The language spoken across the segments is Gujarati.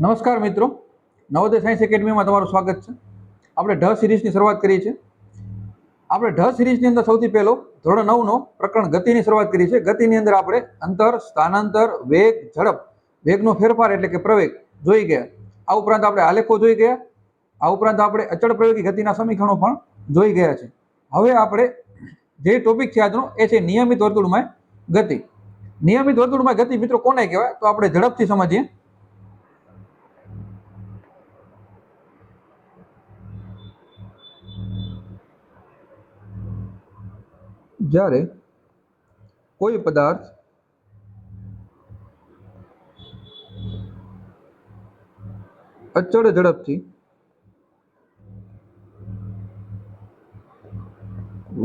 નમસ્કાર મિત્રો, નવોદય સાયન્સ એકેડમીમાં તમારું સ્વાગત છે. આપણે ઢ સિરીઝની શરૂઆત કરી છે. આપણે ઢ સિરીઝની અંદર સૌથી પહેલો ધોરણ 9નો પ્રકરણ ગતિની શરૂઆત કરી છે. ગતિની અંદર આપણે અંતર, સ્થાનાંતર, વેગ, ઝડપ, વેગનો ફેરફાર એટલે કે પ્રવેગ જોઈ ગયા. આ ઉપરાંત આપણે આલેખો જોઈ ગયા. આ ઉપરાંત આપણે અચળ પ્રયોગી ગતિના સમીકરણો પણ જોઈ ગયા છે. હવે આપણે જે ટોપિક છે આજનો એ છે નિયમિત વર્તુળમાં ગતિ. નિયમિત વર્તુળમાં ગતિ મિત્રો કોને કહેવાય તો આપણે ઝડપથી સમજીએ. જ્યારે કોઈ પદાર્થ અચળ ઝડપથી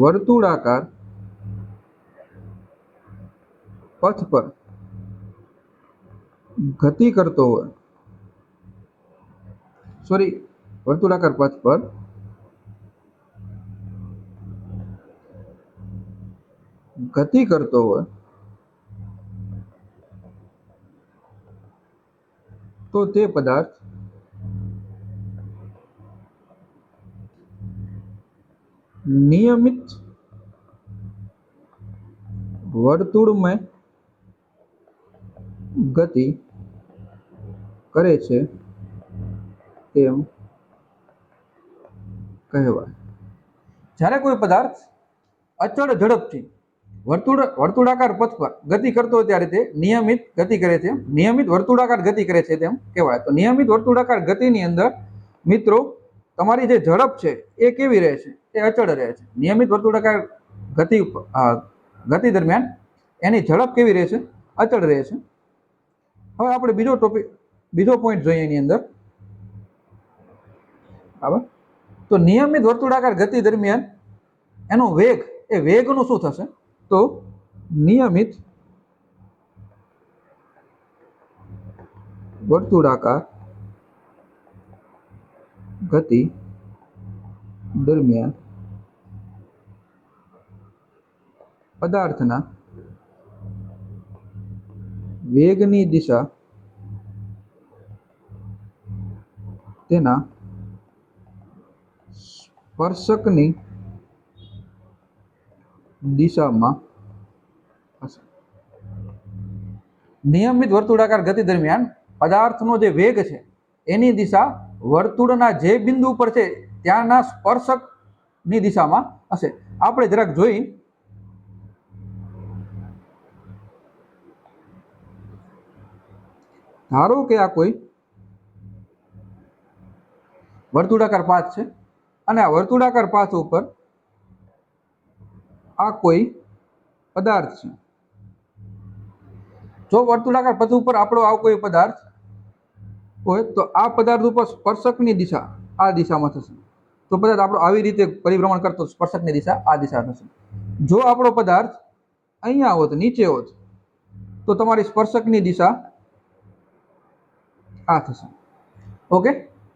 વર્તુળાકાર પથ પર ગતિ કરતો હોય, વર્તુળાકાર પથ પર ગતિ કરતો હોય તો તે પદાર્થ નિયમિત વર્તુળમય ગતિ કરે છે તેમ કહેવાય. જ્યારે કોઈ પદાર્થ અચળ ઝડપથી વર્તુળાકાર પથ પર ગતિ કરતો હોય ત્યારે તે નિયમિત ગતિ કરે છે, નિયમિત વર્તુળાકાર ગતિ કરે છે તેમ કહેવાય. તો નિયમિત વર્તુળાકાર ગતિની અંદર મિત્રો તમારી જે ઝડપ છે એ કેવી રહે છે? એ અચળ રહે છે. નિયમિત વર્તુળાકાર ગતિ દરમિયાન એની ઝડપ કેવી રહે છે? અચળ રહે છે. હવે આપણે બીજો પોઈન્ટ જોઈએ એની અંદર. બરાબર, તો નિયમિત વર્તુળાકાર ગતિ દરમિયાન એનો વેગ, એ વેગનું શું થશે? તો નિયમિત વર્તુળાકાર ગતિ દરમિયાન પદાર્થના વેગની દિશા તેના સ્પર્શકની દિશામાં હશે. નિયમિત વર્તુળાકાર ગતિ દરમિયાન પદાર્થનો જે વેગ છે એની દિશા વર્તુળના જે બિંદુ પર છે ત્યાંના સ્પર્શકની દિશામાં હશે. આપણે જરાક જોઈ, ધારો કે આ કોઈ વર્તુળાકાર પાથ છે અને આ વર્તુળાકાર પાથ ઉપર આ કોઈ પદાર્થ છે. જો વર્તુળાકાર પથ ઉપર આપણો આ કોઈ પદાર્થ હોય તો આ પદાર્થ ઉપર સ્પર્શકની દિશા આ દિશામાં થશે. તો પદાર્થ આપણો આવી રીતે પરિભ્રમણ કરતો સ્પર્શકની દિશા આ દિશા થશે. જો આપણો પદાર્થ અહીંયા હોત, નીચે હોત, તો તમારી સ્પર્શકની દિશા આ થશે. ઓકે,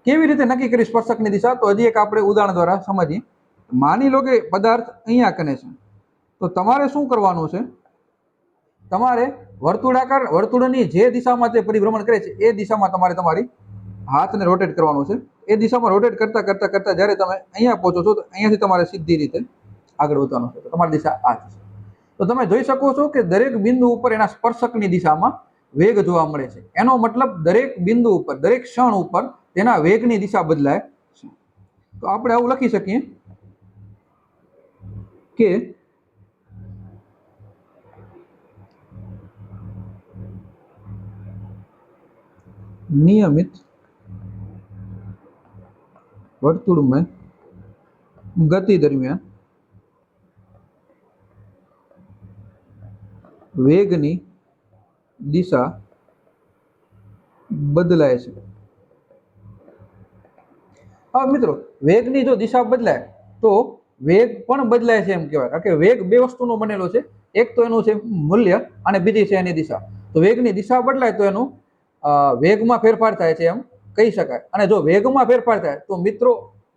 કેવી રીતે નક્કી કરી સ્પર્શકની દિશા? તો હજી એક આપણે ઉદાહરણ દ્વારા સમજીએ. માની લો કે પદાર્થ અહીંયા કને છે, તો તમારે શું કરવાનું છે? તમારે વર્તુળની જે દિશામાં તે પરિભ્રમણ કરે છે એ દિશામાં તમારે તમારી હાથને રોટેટ કરવાનું છે. એ દિશામાં રોટેટ કરતા કરતા કરતા જ્યારે તમે અહીંયા પહોંચો છો તો અહીંયાથી તમારે સીધી રીતે આગળ વધવાનું છે. તો તમારી દિશા આ થશે. તો તમે જોઈ શકો છો કે દરેક બિંદુ ઉપર એના સ્પર્શકની દિશામાં વેગ જોવા મળે છે. એનો મતલબ દરેક બિંદુ ઉપર, દરેક ક્ષણ ઉપર તેના વેગની દિશા બદલાય છે. તો આપણે આવું લખી શકીએ કે નિયમિત વર્તુળમય ગતિ દરમિયાન વેગની દિશા બદલાય છે. હવે મિત્રો, વેગની જો દિશા બદલાય તો વેગ પણ બદલાય છે એમ કહેવાય. કારણ કે વેગ બે વસ્તુનો બનેલો છે. એક તો એનું છે મૂલ્ય અને બીજી છે એની દિશા. તો વેગની દિશા બદલાય તો એનું વેગમાં ફેરફાર થાય છે એમ કહી શકાય. અને જો વેગમાં ફેરફાર થાય તો મિત્રો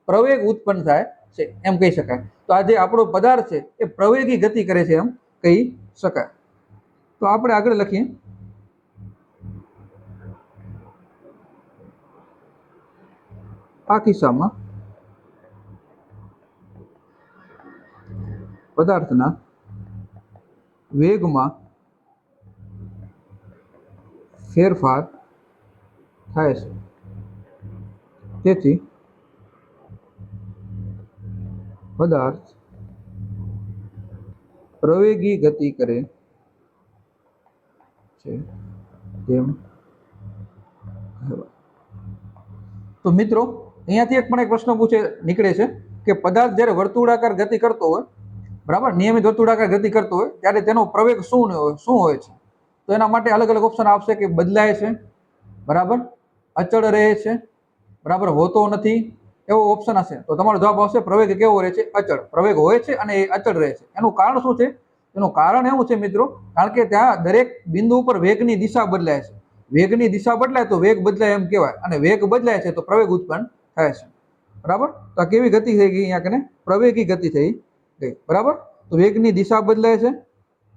પ્રવેગ ઉત્પન્ન થાય છે એમ કહી શકાય. તો આ જે આપણો પદાર્થ છે એ પ્રવેગી ગતિ કરે છે એમ કહી શકાય. તો આપણે આગળ લખીએ આ કિસ્સામાં પદાર્થના વેગમાં ફેરફાર થાય છે, તેથી પદાર્થ પ્રવેગી ગતિ કરે છે તેમ કહેવાય. તો મિત્રો અહીંયાથી એક પણ એક પ્રશ્ન નીકળે છે કે પદાર્થ જ્યારે વર્તુળાકાર ગતિ કરતો હોય, બરાબર, નિયમિત વર્તુળાકાર ગતિ કરતો હોય ત્યારે તેનો પ્રવેગ શું હોય છે? તો એના માટે અલગ અલગ ઓપ્શન આપશે કે બદલાય છે, બરાબર, અચળ રહે છે, બરાબર, હોતો નથી, એવો ઓપ્શન હશે. તો તમારો જવાબ આવશે પ્રવેગ કેવો રહે છે? અચળ. પ્રવેગ હોય છે અને એ અચળ રહે છે. એનું કારણ શું છે? એનું કારણ એવું છે મિત્રો, કારણ કે ત્યાં દરેક બિંદુ ઉપર વેગની દિશા બદલાય છે. વેગની દિશા બદલાય તો વેગ બદલાય એમ કહેવાય, અને વેગ બદલાય છે તો પ્રવેગ ઉત્પન્ન થાય છે, બરાબર. તો આ કેવી ગતિ થઈ ગઈ? અહીંયા કને પ્રવેગી ગતિ થઈ ગઈ, બરાબર. તો વેગની દિશા બદલાય છે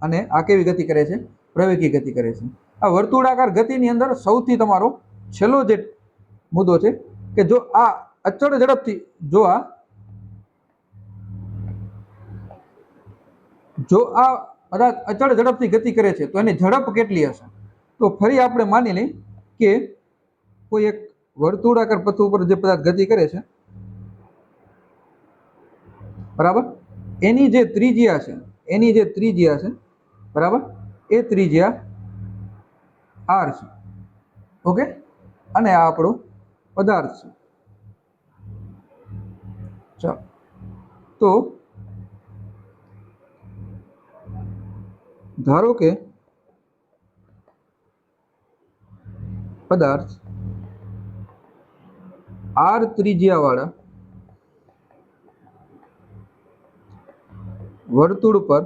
અને આ કેવી ગતિ કરે છે? પ્રવેગી ગતિ કરે છે. આ વર્તુળાકાર ગતિની અંદર સૌથી તમારો છેલ્લો જે મુદ્દો છે કે જો આ અચળ ઝડપથી જો આ પદાર્થ અચળ ઝડપથી ગતિ કરે છે તો એની ઝડપ કેટલી હશે? તો ફરી આપણે માની લઈએ કે કોઈ એક વર્તુળાકાર પથ ઉપર જે પદાર્થ ગતિ કરે છે, બરાબર, એની જે ત્રિજ્યા છે, બરાબર, એ ત્રિજ્યા r છે. ઓકે, અને આ આપણો પદાર્થ છે. ચાલો, તો ધારો કે પદાર્થ r ત્રિજ્યા વાળા વર્તુળ પર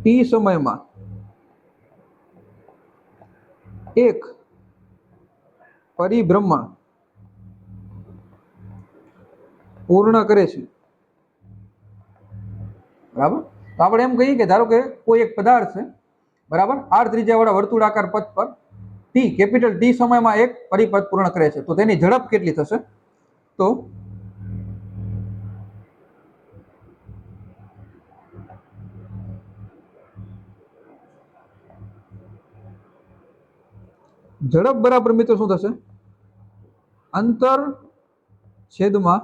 t સમયમાં એક પરિભ્રમણ પૂર્ણ કરે છે, બરાબર. તો આપણે એમ કહીએ કે ધારો કે કોઈ એક પદાર્થ છે, બરાબર, r ત્રિજ્યા વાળા વર્તુળાકાર પથ પર કેપિટલ T સમયમાં એક પરિપથ પૂર્ણ કરે છે, તો તેની ઝડપ કેટલી થશે? તો ઝડપ બરાબર મિત્રો શું થશે? અંતર છેદમાં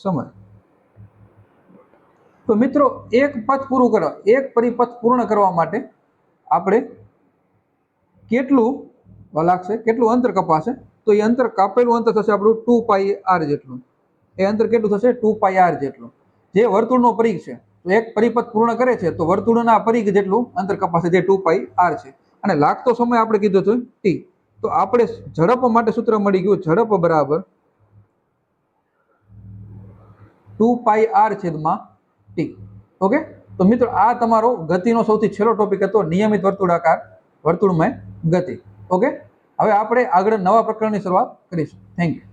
સમય. તો મિત્રો એક પરિપથ પૂર્ણ કરવા માટે આપણે કેટલું અંતર કપાશે? તો એ અંતર કાપેલું અંતર થશે આપણું 2πr જેટલું. એ અંતર કેટલું થશે? 2πr જેટલું. જે વર્તુળનો પરિઘ છે, તો એક પરિપથ પૂર્ણ કરે છે તો વર્તુળના પરિઘ જેટલું અંતર કપાશે, જે 2πr છે. અને લાગતો સમય આપણે કીધો હતો t. તો આપણે ઝડપ માટે સૂત્ર મળી ગયું, ઝડપ બરાબર 2πr છેદમાં t. ઓકે, તો મિત્રો આ તમારો ગતિનો સૌથી છેલ્લો ટોપિક હતો, નિયમિત વર્તુળમય ગતિ. ઓકે, હવે આપણે આગળ નવા પ્રકરણની શરૂઆત કરીશું. Thank you.